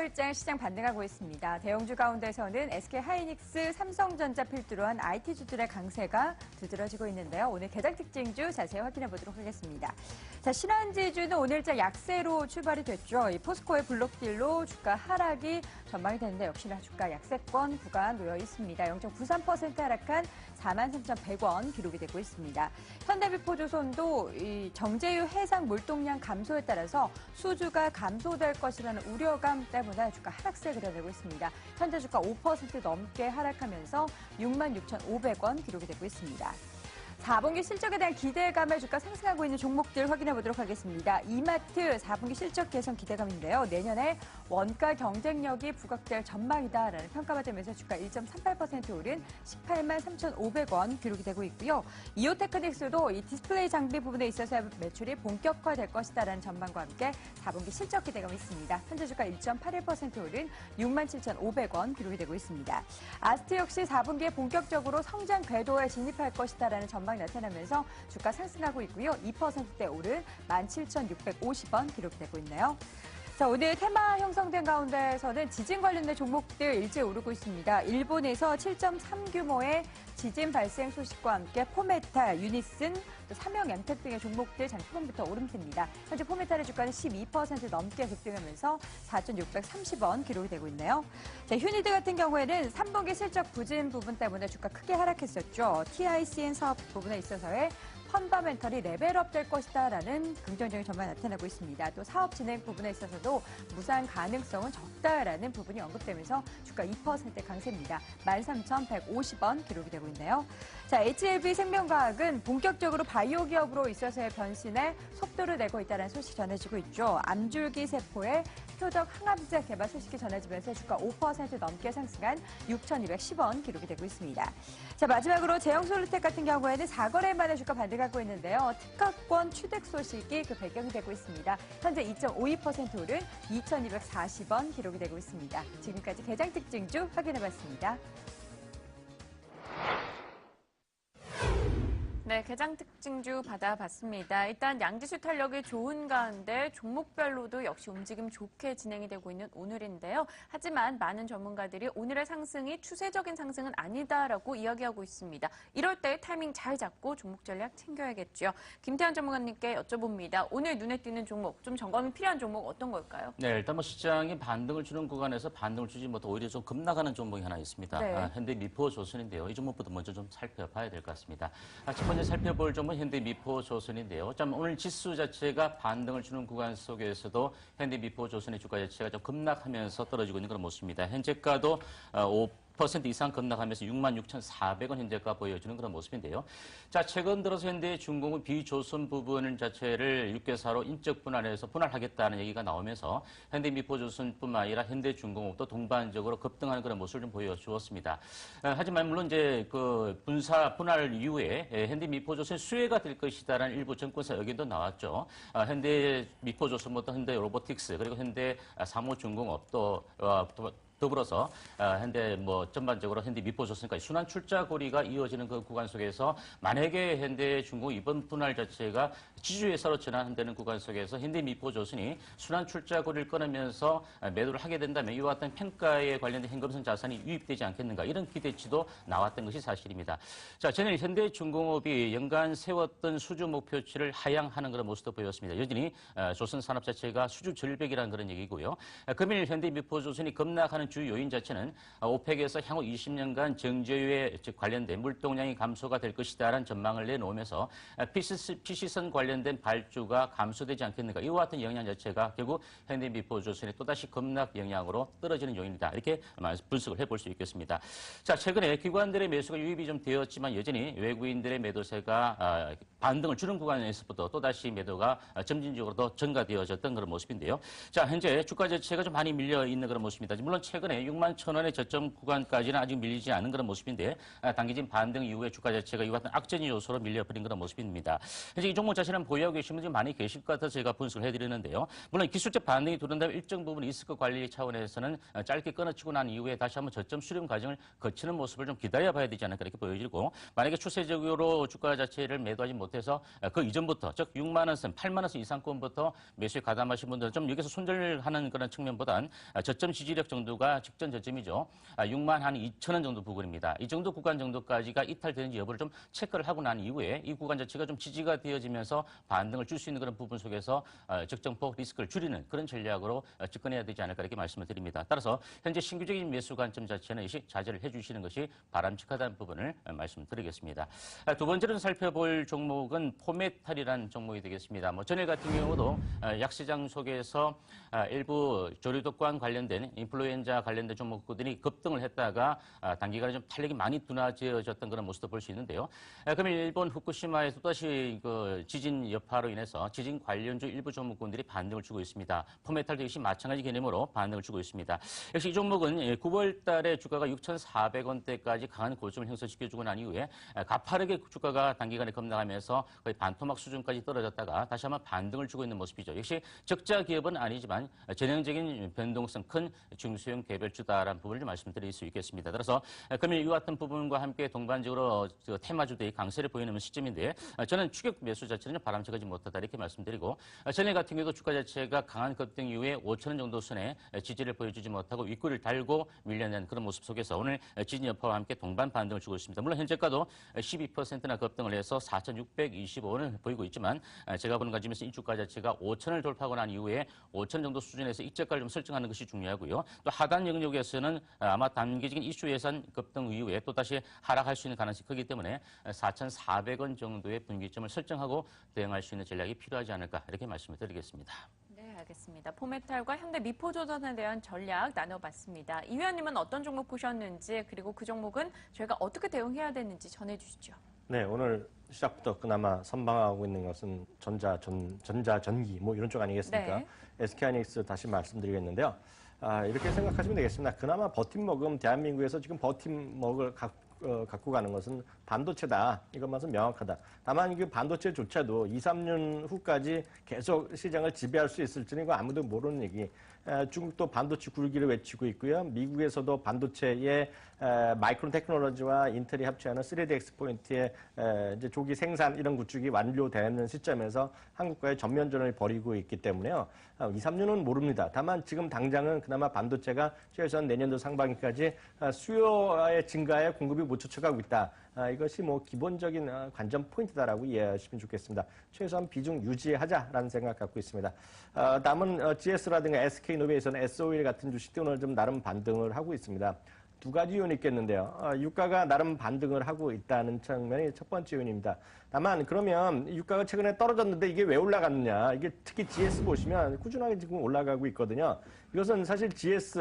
화요일장 시장 반등하고 있습니다. 대형주 가운데서는 SK하이닉스, 삼성전자 필두로 한 IT주들의 강세가 두드러지고 있는데요. 오늘 개장 특징주 자세히 확인해 보도록 하겠습니다. 자, 신한지주는 오늘자 약세로 출발이 됐죠. 이 포스코의 블록딜로 주가 하락이 전망이 되는데 역시나 주가 약세권 구간 놓여 있습니다. 0.93% 하락한 43,100원 기록이 되고 있습니다. 현대비포조선도 이 정제유 해상 물동량 감소에 따라서 수주가 감소될 것이라는 우려감 때문에 주가 하락세 그려내고 있습니다. 현재 주가 5% 넘게 하락하면서 66,500원 기록이 되고 있습니다. 4분기 실적에 대한 기대감에 주가 상승하고 있는 종목들 확인해 보도록 하겠습니다. 이마트 4분기 실적 개선 기대감인데요. 내년에 원가 경쟁력이 부각될 전망이다라는 평가받으면서 주가 1.38% 오른 18만 3,500원 기록이 되고 있고요. 이오테크닉스도 이 디스플레이 장비 부분에 있어서 매출이 본격화될 것이다라는 전망과 함께 4분기 실적 기대감이 있습니다. 현재 주가 1.81% 오른 67,500원 기록이 되고 있습니다. 아스트 역시 4분기에 본격적으로 성장 궤도에 진입할 것이다라는 전망 나타나면서 주가 상승하고 있고요. 2%대 오른 17,650원 기록되고 있네요. 자, 오늘 테마 형성된 가운데에서는 지진 관련된 종목들 일제 오르고 있습니다. 일본에서 7.3 규모의 지진 발생 소식과 함께 포메탈, 유니슨, 또 삼형엠텍 등의 종목들 장초반부터 오름세입니다. 현재 포메탈의 주가는 12% 넘게 급등하면서 4,630원 기록이 되고 있네요. 자, 휴니드 같은 경우에는 3분기 실적 부진 부분 때문에 주가 크게 하락했었죠. TICN 사업 부분에 있어서의 펀더멘털이 레벨업 될 것이다라는 긍정적인 전망이 나타나고 있습니다. 또 사업 진행 부분에 있어서도 무상 가능성은 적다라는 부분이 언급되면서 주가 2% 강세입니다. 13,150원 기록이 되고 있네요. 자, HLB 생명과학은 본격적으로 바이오 기업으로 있어서의 변신에 속도를 내고 있다는 소식이 전해지고 있죠. 암줄기 세포의 표적 항암제 개발 소식이 전해지면서 주가 5% 넘게 상승한 6,210원 기록이 되고 있습니다. 자, 마지막으로 제형솔루텍 같은 경우에는 4거래 만에 주가 반등하고 있는데요. 특허권 취득 소식이 그 배경이 되고 있습니다. 현재 2.52% 오른 2,240원 기록이 되고 있습니다. 지금까지 개장 특징주 확인해봤습니다. 네, 개장 특징주 받아봤습니다. 일단 양지수 탄력이 좋은 가운데 종목별로도 역시 움직임 좋게 진행이 되고 있는 오늘인데요. 하지만 많은 전문가들이 오늘의 상승이 추세적인 상승은 아니다라고 이야기하고 있습니다. 이럴 때 타이밍 잘 잡고 종목 전략 챙겨야겠죠. 김태환 전문가님께 여쭤봅니다. 오늘 눈에 띄는 종목, 좀 점검이 필요한 종목 어떤 걸까요? 네, 일단 시장이 반등을 주는 구간에서 반등을 주지 못하고 오히려 좀 급락하는 종목이 하나 있습니다. 네. 현대미포조선인데요. 이 종목부터 먼저 좀 살펴봐야 될 것 같습니다. 첫 번째 살펴볼 점은 현대미포조선인데요. 오늘 지수 자체가 반등을 주는 구간 속에서도 현대미포조선의 주가 자체가 좀 급락하면서 떨어지고 있는 그런 모습입니다. 현재가도 5% 이상 급락하면서 66,400원 현재가 보여주는 그런 모습인데요. 자, 최근 들어서 현대중공업 비조선 부분 자체를 6개사로 인적 분할해서 분할하겠다는 얘기가 나오면서 현대미포조선뿐만 아니라 현대중공업도 동반적으로 급등하는 그런 모습을 좀 보여주었습니다. 하지만 물론 이제 그 분할 이후에 현대미포조선 수혜가 될 것이다라는 일부 정권사 의견도 나왔죠. 현대미포조선부터 현대로보틱스 그리고 현대사무중공업 또 더불어서 현대 전반적으로 현대 미포조선까지 순환 출자 고리가 이어지는 그 구간 속에서 만약에 현대중공업 이번 분할 자체가 지주회사로 전환되는 구간 속에서 현대 미포조선이 순환 출자 고리를 끊으면서 매도를 하게 된다면 이와 같은 평가에 관련된 현금성 자산이 유입되지 않겠는가 이런 기대치도 나왔던 것이 사실입니다. 자, 저는 현대중공업이 연간 세웠던 수주 목표치를 하향하는 그런 모습도 보였습니다. 여전히 조선산업 자체가 수주 절벽이라는 그런 얘기고요. 금일 현대 미포조선이 급락하는 주 요인 자체는 오펙에서 향후 20년간 정제유에 관련된 물동량이 감소가 될 것이다라는 전망을 내놓으면서 PC선 관련된 발주가 감소되지 않겠는가 이와 같은 영향 자체가 결국 현대미포조선의 또다시 급락 영향으로 떨어지는 요인이다. 이렇게 분석을 해볼 수 있겠습니다. 자, 최근에 기관들의 매수가 유입이 좀 되었지만 여전히 외국인들의 매도세가 반등을 주는 구간에서부터 또다시 매도가 점진적으로 더 증가되어졌던 그런 모습인데요. 자, 현재 주가 자체가 좀 많이 밀려 있는 그런 모습입니다. 물론 최근 최근에 6만 1,000원의 저점 구간까지는 아직 밀리지 않은 그런 모습인데 당기진 반등 이후에 주가 자체가 이와 같은 악재니 요소로 밀려버린 그런 모습입니다. 현재 이 종목 자체는 보유하고 계신 분들이 많이 계실 것 같아서 제가 분석을 해드리는데요. 물론 기술적 반등이 들어온다면 일정 부분 리스크 관리 차원에서는 짧게 끊어치고 난 이후에 다시 한번 저점 수렴 과정을 거치는 모습을 좀 기다려봐야 되지 않을까 이렇게 보여지고 만약에 추세적으로 주가 자체를 매도하지 못해서 그 이전부터 즉 6만 원 선, 8만 원 선 이상권부터 매수에 가담하신 분들은 좀 여기서 손절하는 그런 측면보단 저점 지지력 정도가 직전 저점이죠. 6만 한 2천 원 정도 부근입니다. 이 정도 구간 정도까지가 이탈되는지 여부를 좀 체크를 하고 난 이후에 이 구간 자체가 좀 지지가 되어지면서 반등을 줄 수 있는 그런 부분 속에서 적정폭 리스크를 줄이는 그런 전략으로 접근해야 되지 않을까 이렇게 말씀을 드립니다. 따라서 현재 신규적인 매수 관점 자체는 자제를 해주시는 것이 바람직하다는 부분을 말씀드리겠습니다. 두 번째로 살펴볼 종목은 포메탈이라는 종목이 되겠습니다. 전일 같은 경우도 약시장 속에서 일부 조류독과 관련된 인플루엔자 관련된 종목들이 급등을 했다가 단기간에 좀 탄력이 많이 둔화되어졌던 그런 모습도 볼 수 있는데요. 그러면 일본 후쿠시마에서 또다시 그 지진 여파로 인해서 지진 관련주 일부 종목군들이 반등을 주고 있습니다. 포메탈도 역시 마찬가지 개념으로 반등을 주고 있습니다. 역시 이 종목은 9월 달에 주가가 6,400원대까지 강한 고점을 형성시켜주고 난 이후에 가파르게 주가가 단기간에 급락하면서 거의 반토막 수준까지 떨어졌다가 다시 한번 반등을 주고 있는 모습이죠. 역시 적자 기업은 아니지만 전형적인 변동성 큰 중소형 개별주다라는 부분을 좀 말씀드릴 수 있겠습니다. 따라서 금일 이와 같은 부분과 함께 동반적으로 테마주들이 강세를 보이는 시점인데 저는 추격 매수 자체는 바람직하지 못하다 이렇게 말씀드리고 전일 같은 경우도 주가 자체가 강한 급등 이후에 5,000원 정도 선에 지지를 보여주지 못하고 윗골을 달고 밀려낸 그런 모습 속에서 오늘 지진 여파와 함께 동반 반등을 주고 있습니다. 물론 현재가도 12%나 급등을 해서 4,625원을 보이고 있지만 제가 보는 관점에서 이 주가 자체가 5,000원을 돌파하고 난 이후에 5,000원 정도 수준에서 익저가를 좀 설정하는 것이 중요하고요. 또 하단 영역에서는 아마 단기적인 이슈 예산 급등 이후에 또다시 하락할 수 있는 가능성이 크기 때문에 4,400원 정도의 분기점을 설정하고 대응할 수 있는 전략이 필요하지 않을까 이렇게 말씀을 드리겠습니다. 네, 알겠습니다. 포메탈과 현대 미포조선에 대한 전략 나눠봤습니다. 이 위원님은 어떤 종목 보셨는지 그리고 그 종목은 저희가 어떻게 대응해야 되는지 전해주시죠. 네, 오늘 시작부터 그나마 선방하고 있는 것은 전자전기 뭐 이런 쪽 아니겠습니까? 네. SK하이닉스 다시 말씀드리겠는데요. 이렇게 생각하시면 되겠습니다. 그나마 버팀목은 대한민국에서 지금 버팀목을 갖고 가는 것은 반도체다. 이것만은 명확하다. 다만 그 반도체조차도 2, 3년 후까지 계속 시장을 지배할 수 있을지는 이거 아무도 모르는 얘기. 중국도 반도체 굴기를 외치고 있고요. 미국에서도 반도체의 마이크론 테크놀로지와 인텔이 합체하는 3D 엑스포인트의 이제 조기 생산 이런 구축이 완료되는 시점에서 한국과의 전면전을 벌이고 있기 때문에요. 2, 3년은 모릅니다. 다만 지금 당장은 그나마 반도체가 최소한 내년도 상반기까지 수요의 증가에 공급이 못 쫓아가고 있다. 이것이 뭐 기본적인 관전 포인트다라고 이해하시면 좋겠습니다. 최소한 비중 유지하자라는 생각 갖고 있습니다. 남은 GS라든가 SK이노베이션, SO일 같은 주식도 오늘 좀 나름 반등을 하고 있습니다. 두 가지 요인이 있겠는데요. 유가가 나름 반등을 하고 있다는 측면이 첫 번째 요인입니다. 다만 그러면 유가가 최근에 떨어졌는데 이게 왜 올라갔느냐. 이게 특히 GS 보시면 꾸준하게 지금 올라가고 있거든요. 이것은 사실 GS,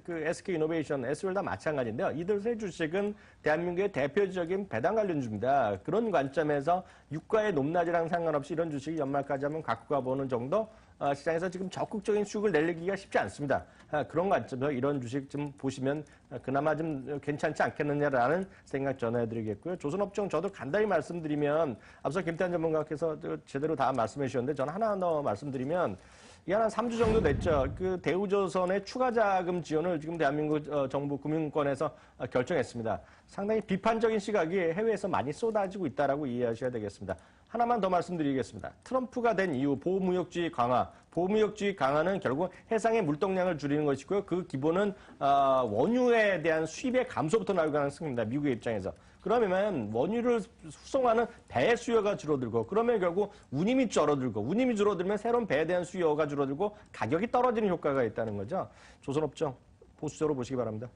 그 SK이노베이션, SO일 다 마찬가지인데요. 이들 세 주식은 대한민국의 대표적인 배당 관련주입니다. 그런 관점에서 유가의 높낮이랑 상관없이 이런 주식이 연말까지 한번 갖고 가보는 정도 시장에서 지금 적극적인 수익을 내기가 쉽지 않습니다. 그런 관점에서 이런 주식 좀 보시면 그나마 좀 괜찮지 않겠느냐라는 생각 전해드리겠고요. 조선업종 저도 간단히 말씀드리면 앞서 김태환 전문가께서 제대로 다 말씀해 주셨는데 저는 하나 더 말씀드리면 이게 한 3주 정도 됐죠. 그 대우조선의 추가 자금 지원을 지금 대한민국 정부 금융권에서 결정했습니다. 상당히 비판적인 시각이 해외에서 많이 쏟아지고 있다라고 이해하셔야 되겠습니다. 하나만 더 말씀드리겠습니다. 트럼프가 된 이후 보호무역주의 강화. 보호무역주의 강화는 결국 해상의 물동량을 줄이는 것이고요. 그 기본은 원유에 대한 수입의 감소부터 나올 가능성입니다. 미국의 입장에서. 그러면 원유를 수송하는 배의 수요가 줄어들고 그러면 결국 운임이 줄어들고 운임이 줄어들면 새로운 배에 대한 수요가 줄어들고 가격이 떨어지는 효과가 있다는 거죠. 조선업종 보수적으로 보시기 바랍니다.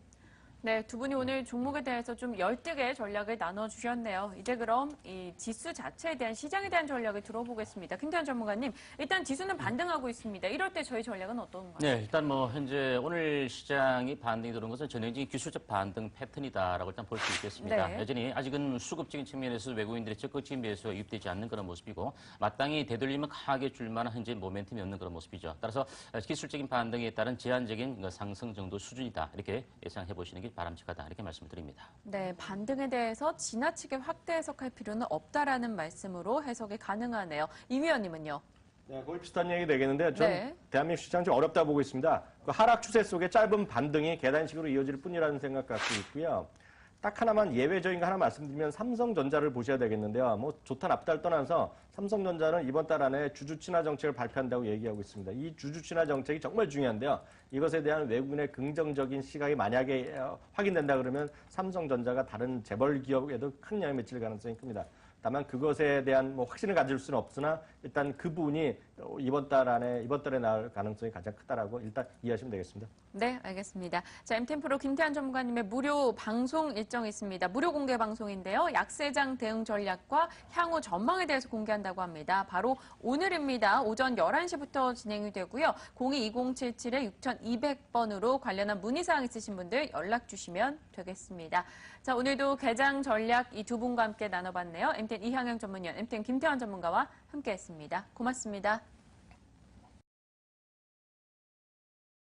네, 두 분이 오늘 종목에 대해서 좀 열등의 전략을 나눠주셨네요. 이제 그럼 이 지수 자체에 대한 시장에 대한 전략을 들어보겠습니다. 김태현 전문가님, 일단 지수는 반등하고 있습니다. 이럴 때 저희 전략은 어떤가요? 네, 일단 뭐 현재 오늘 시장이 반등이 들어온 것은 전형적인 기술적 반등 패턴이다라고 일단 볼 수 있겠습니다. 네. 여전히 아직은 수급적인 측면에서 외국인들의 적극적인 매수가 유입되지 않는 그런 모습이고 마땅히 되돌리면 강하게 줄 만한 현재 모멘텀이 없는 그런 모습이죠. 따라서 기술적인 반등에 따른 제한적인 상승 정도 수준이다 이렇게 예상해 보시는 게 바람직하다 이렇게 말씀을 드립니다. 네, 반등에 대해서 지나치게 확대 해석할 필요는 없다라는 말씀으로 해석이 가능하네요. 임 위원님은요? 네, 거의 비슷한 얘기 되겠는데 전 네. 대한민국 시장 좀 어렵다 보고 있습니다. 그 하락 추세 속에 짧은 반등이 계단식으로 이어질 뿐이라는 생각 갖고 있고요. 딱 하나만 예외적인 거 하나 말씀드리면 삼성전자를 보셔야 되겠는데요. 뭐 좋다 나쁘다를 떠나서 삼성전자는 이번 달 안에 주주 친화 정책을 발표한다고 얘기하고 있습니다. 이 주주 친화 정책이 정말 중요한데요. 이것에 대한 외국인의 긍정적인 시각이 만약에 확인된다 그러면 삼성전자가 다른 재벌 기업에도 큰 영향을 미칠 가능성이 큽니다. 다만 그것에 대한 뭐 확신을 가질 수는 없으나 일단 그 부분이 이번 달에 나올 가능성이 가장 크다라고 일단 이해하시면 되겠습니다. 네, 알겠습니다. 자, 엠템프로 김태한 전문가님의 무료 방송 일정이 있습니다. 무료 공개 방송인데요. 약세장 대응 전략과 향후 전망에 대해서 공개한다고 합니다. 바로 오늘입니다. 오전 11시부터 진행이 되고요. 02-2077-6200번으로 관련한 문의사항 있으신 분들 연락 주시면 되겠습니다. 자, 오늘도 개장 전략 이 두 분과 함께 나눠봤네요. 엠텐 이향영 전문위원, 엠텐 김태환 전문가와 함께했습니다. 고맙습니다.